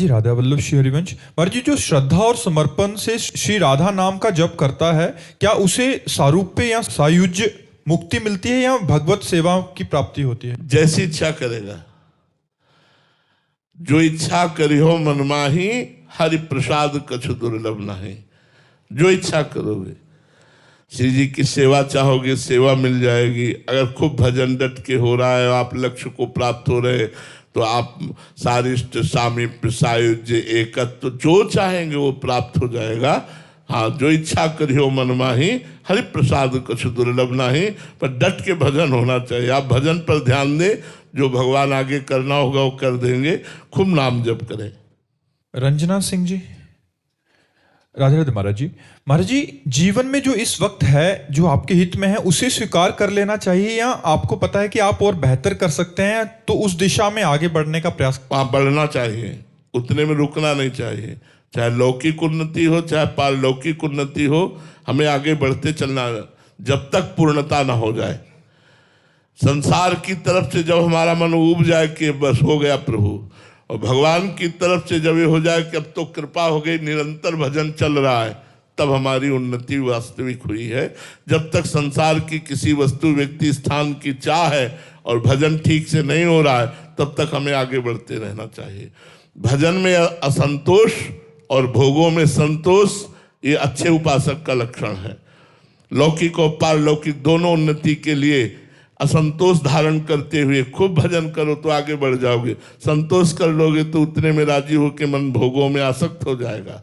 महाराज जी राधा वल्लभ श्री हरिवंश। महाराज जी, जो श्रद्धा और समर्पण से श्री राधा नाम का जप करता है, क्या उसे सारूप्य या सायुज्य मुक्ति मिलती है या भगवत सेवा की प्राप्ति होती है? जैसी इच्छा करेगा। जो इच्छा करियो मन माही, हरि प्रसाद कछु दुर्लभ नहीं। जो इच्छा करोगे, श्री जी की सेवा चाहोगे, सेवा मिल जाएगी। अगर खूब भजन डट के हो रहा है, आप लक्ष्य को प्राप्त हो रहे, तो आप सारिष्ट सामीप्य सायुज्य एकत्व जो चाहेंगे वो प्राप्त हो जाएगा। हाँ, जो इच्छा करियो मन माही, हरि प्रसाद कुछ दुर्लभ नहीं। पर डट के भजन होना चाहिए। आप भजन पर ध्यान दें, जो भगवान आगे करना होगा वो कर देंगे। खूब नाम जप करें। रंजना सिंह जी, राधे राधे। महाराज जी, जीवन में जो इस वक्त है, जो आपके हित में है, उसे स्वीकार कर लेना चाहिए, या आपको पता है कि आप और बेहतर कर सकते हैं, तो उस दिशा में आगे बढ़ने का प्रयास? वहाँ बढ़ना चाहिए, उतने में रुकना नहीं चाहिए। चाहे लौकिक उन्नति हो, चाहे पारलौकिक उन्नति हो, हमें आगे बढ़ते चलना जब तक पूर्णता ना हो जाए। संसार की तरफ से जब हमारा मन उब जाए कि बस हो गया प्रभु, और भगवान की तरफ से जब ये हो जाए कि अब तो कृपा हो गई, निरंतर भजन चल रहा है, तब हमारी उन्नति वास्तविक हुई है। जब तक संसार की किसी वस्तु व्यक्ति स्थान की चाह है और भजन ठीक से नहीं हो रहा है, तब तक हमें आगे बढ़ते रहना चाहिए। भजन में असंतोष और भोगों में संतोष, ये अच्छे उपासक का लक्षण है। लौकिक और पारलौकिक दोनों उन्नति के लिए असंतोष धारण करते हुए खूब भजन करो तो आगे बढ़ जाओगे। संतोष कर लोगे तो उतने में राजी हो के मन भोगों में आसक्त हो जाएगा।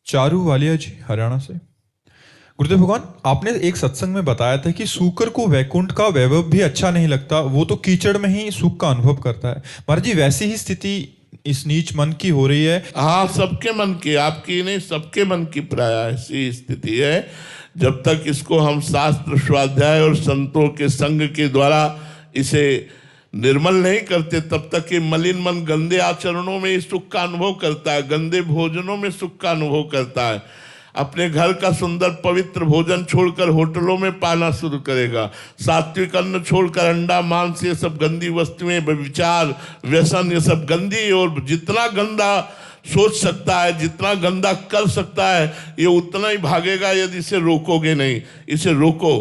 चारू वालिया जी, हरियाणा से। गुरुदेव भगवान, आपने एक सत्संग में बताया था कि सूकर को वैकुंठ का वैभव भी अच्छा नहीं लगता, वो तो कीचड़ में ही सुख का अनुभव करता है। महाराज जी, वैसी ही स्थिति इस नीच मन की हो रही है? हाँ, सबके मन की, आपकी नहीं, सबके मन की प्राय ऐसी स्थिति है। जब तक इसको हम शास्त्र स्वाध्याय और संतों के संग के द्वारा इसे निर्मल नहीं करते, तब तक ये मलिन मन गंदे आचरणों में सुख का अनुभव करता है, गंदे भोजनों में सुख का अनुभव करता है। अपने घर का सुंदर पवित्र भोजन छोड़कर होटलों में पाना शुरू करेगा। सात्विक अन्न छोड़कर अंडा मांस, ये सब गंदी वस्तुएं, विचार व्यसन, ये सब गंदी, और जितना गंदा सोच सकता है, जितना गंदा कर सकता है, ये उतना ही भागेगा यदि इसे रोकोगे नहीं। इसे रोको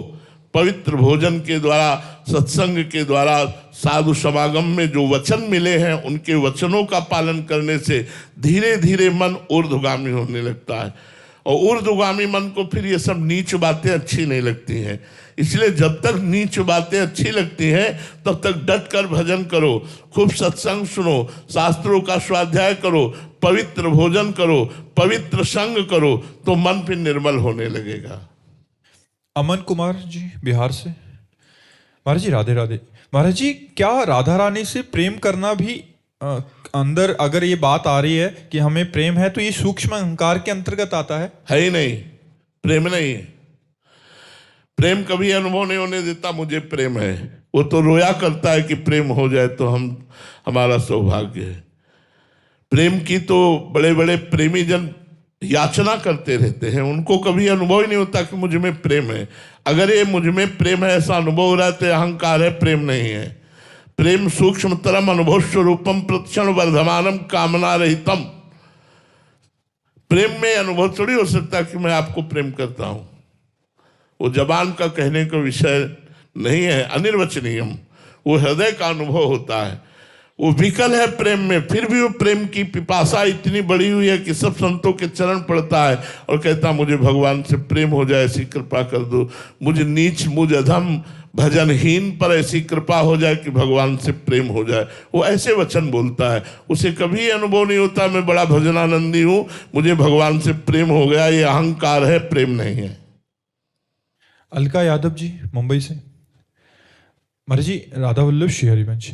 पवित्र भोजन के द्वारा, सत्संग के द्वारा, साधु समागम में जो वचन मिले हैं उनके वचनों का पालन करने से धीरे धीरे मन ऊर्ध्वगामी होने लगता है। और ऊर्ध्वगामी मन को फिर ये सब नीच बातें अच्छी नहीं लगती हैं। इसलिए जब तक नीच बातें अच्छी लगती हैं, तब तक डट कर भजन करो, खूब सत्संग सुनो, शास्त्रों का स्वाध्याय करो, पवित्र भोजन करो, पवित्र संग करो, तो मन फिर निर्मल होने लगेगा। अमन कुमार जी, बिहार से। महाराज जी राधे राधे। महाराज जी, क्या राधा रानी से प्रेम करना भी अंदर अगर ये बात आ रही है कि हमें प्रेम है, तो ये सूक्ष्म अहंकार के अंतर्गत आता है? है ही नहीं, प्रेम नहीं है। प्रेम कभी अनुभव नहीं होने देता मुझे प्रेम है। वो तो रोया करता है कि प्रेम हो जाए तो हमारा सौभाग्य है। प्रेम की तो बड़े बड़े प्रेमी जन याचना करते रहते हैं, उनको कभी अनुभव ही नहीं होता कि मुझ में प्रेम है। अगर ये मुझ में प्रेम है ऐसा अनुभव हो रहा है तो अहंकार है, प्रेम नहीं है। प्रेम सूक्ष्मतरम अनुभव स्वरूपम प्रतिक्षण वर्धमानम कामना रहितम। प्रेम में अनुभव थोड़ी हो सकता कि मैं आपको प्रेम करता हूं। वो जबान का कहने का विषय नहीं है, अनिर्वचनीयम। वो हृदय का अनुभव होता है। वो विकल है प्रेम में, फिर भी वो प्रेम की पिपासा इतनी बड़ी हुई है कि सब संतों के चरण पड़ता है और कहता मुझे भगवान से प्रेम हो जाए, ऐसी कृपा कर दो। मुझे नीच, मुझ अधम भजनहीन पर ऐसी कृपा हो जाए कि भगवान से प्रेम हो जाए। वो ऐसे वचन बोलता है। उसे कभी अनुभव नहीं होता मैं बड़ा भजनानंदी हूं, मुझे भगवान से प्रेम हो गया। ये अहंकार है, प्रेम नहीं है। अलका यादव जी, मुंबई से। महाराज जी राधा वल्लभ श्री हरिवंश।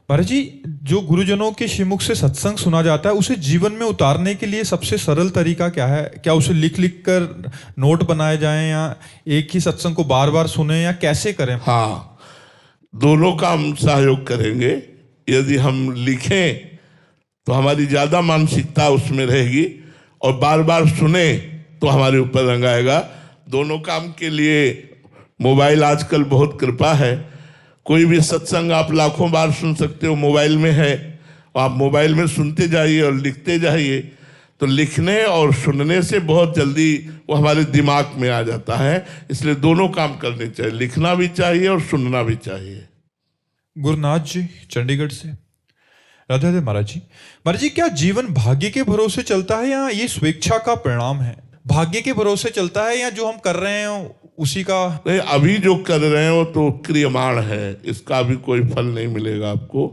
महाराज जी, जो गुरुजनों के श्रीमुख से सत्संग सुना जाता है, उसे जीवन में उतारने के लिए सबसे सरल तरीका क्या है? क्या उसे लिख लिख कर नोट बनाए जाएं, या एक ही सत्संग को बार बार सुने, या कैसे करें? हाँ, दोनों का हम सहयोग करेंगे। यदि हम लिखें तो हमारी ज़्यादा मानसिकता उसमें रहेगी, और बार बार सुने तो हमारे ऊपर रंग आएगा। दोनों काम के लिए मोबाइल आजकल बहुत कृपा है। कोई भी सत्संग आप लाखों बार सुन सकते हो, मोबाइल में है, आप मोबाइल में सुनते जाइए और लिखते जाइए, तो लिखने और सुनने से बहुत जल्दी वो हमारे दिमाग में आ जाता है। इसलिए दोनों काम करने चाहिए, लिखना भी चाहिए और सुनना भी चाहिए। गुरुनाथ जी चंडीगढ़ से। राधे राधे महाराज जी। महाराज जी, क्या जीवन भाग्य के भरोसे चलता है या ये स्वेच्छा का परिणाम है? भाग्य के भरोसे चलता है या जो हम कर रहे हैं उसी का? नहीं, अभी जो कर रहे हैं वो तो क्रियमाण है, इसका भी कोई फल नहीं मिलेगा आपको।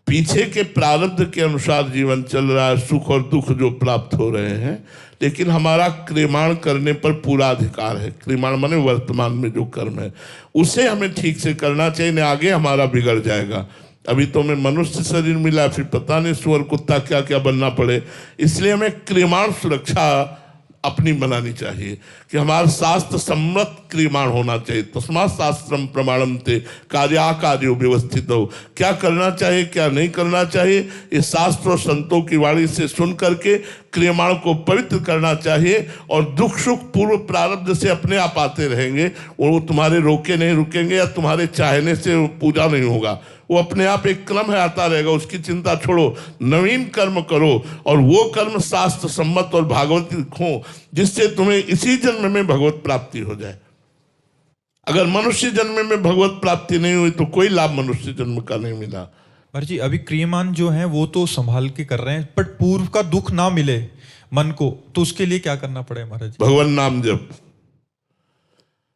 पीछे के प्रारब्ध के अनुसार जीवन चल रहा है, सुख और दुख जो प्राप्त हो रहे हैं, लेकिन हमारा क्रियमाण करने पर पूरा अधिकार है। क्रियमाण माने वर्तमान में जो कर्म है उसे हमें ठीक से करना चाहिए, नहीं आगे हमारा बिगड़ जाएगा। अभी तो हमें मनुष्य शरीर मिला, फिर पता नहीं सुअर कुत्ता क्या क्या बनना पड़े। इसलिए हमें क्रियमाण सुरक्षा अपनी बनानी चाहिए कि हमारा शास्त्र सम्मत क्रियमाण होना चाहिए। तस्मात् शास्त्रम प्रमाणम ते कार्याकार्यो व्यवस्थित हो। क्या करना चाहिए क्या नहीं करना चाहिए, ये शास्त्र और संतों की वाणी से सुन करके क्रियमाण को पवित्र करना चाहिए। और दुख सुख पूर्व प्रारब्ध से अपने आप आते रहेंगे, वो तुम्हारे रोके नहीं रुकेंगे या तुम्हारे चाहने से पूजा नहीं होगा, वो अपने आप एक क्रम है आता रहेगा। उसकी चिंता छोड़ो, नवीन कर्म करो और वो कर्म शास्त्र सम्मत और भागवत हो, जिससे तुम्हें इसी जन्म में भगवत प्राप्ति हो जाए। अगर मनुष्य जन्म में भगवत प्राप्ति नहीं हुई तो कोई लाभ मनुष्य जन्म का नहीं मिला। महाराज जी, अभी क्रियमान जो है वो तो संभाल के कर रहे हैं, बट पूर्व का दुख ना मिले मन को, तो उसके लिए क्या करना पड़े महाराज जी? भगवान नाम जप।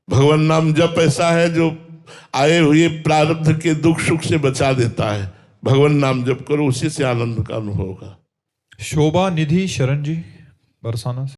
भगवान नाम जप ऐसा है जो आए हुए प्रारब्ध के दुख सुख से बचा देता है। भगवान नाम जप करो, उसी से आनंद का अनुभव होगा। शोभा निधि शरण जी बरसाना से।